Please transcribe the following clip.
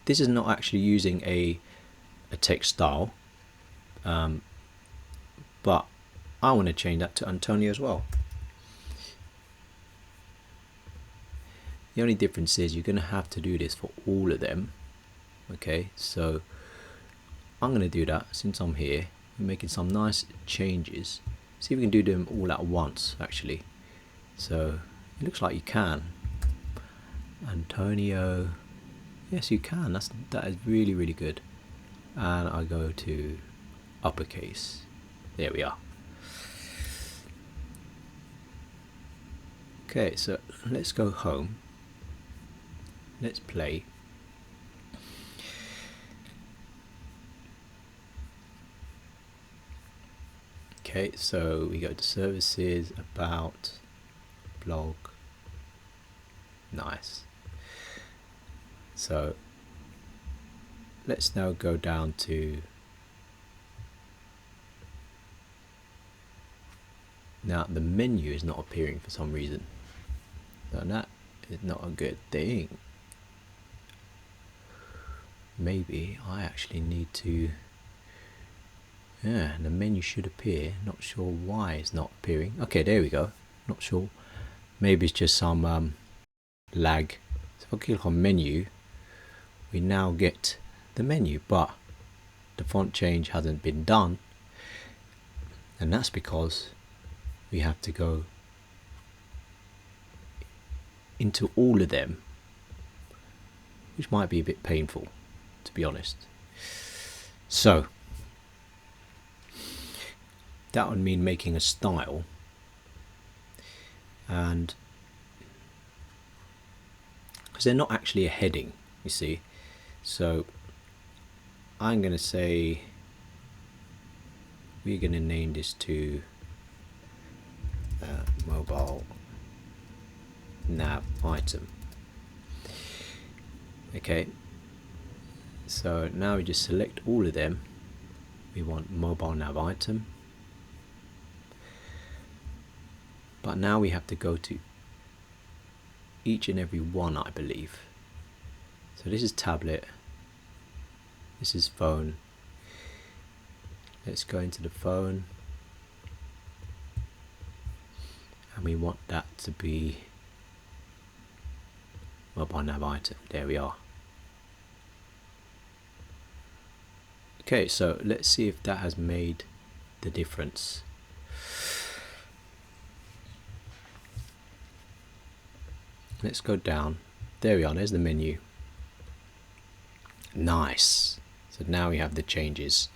this is not actually using a text style, but I want to change that to Antonio as well. The only difference is you're going to have to do this for all of them. Okay, so I'm going to do that since I'm here. We're making some nice changes. See if we can do them all at once actually. So it looks like you can. Antonio, yes you can. That is really good. And I go to uppercase. There we are. Okay, so let's go home. Let's play. Okay, so we go to services, about, blog. Nice. So let's now go down to, now the menu is not appearing for some reason. So that is not a good thing. Maybe I actually need to, yeah, the menu should appear. Not sure why it's not appearing. Okay, there we go. Not sure. Maybe it's just some lag. So if I click on menu, we now get the menu, but the font change hasn't been done, and that's because we have to go into all of them, which might be a bit painful, to be honest. So that would mean making a style, and because they're not actually a heading, you see. So I'm going to say we're going to name this to mobile nav item. Okay, so now we just select all of them. We want mobile nav item, but now we have to go to each and every one, I believe. So this is tablet, this is phone. Let's go into the phone, and we want that to be mobile nav item. There we are. Okay, so let's see if that has made the difference. Let's go down. There we are, there's the menu. Nice. So now we have the changes.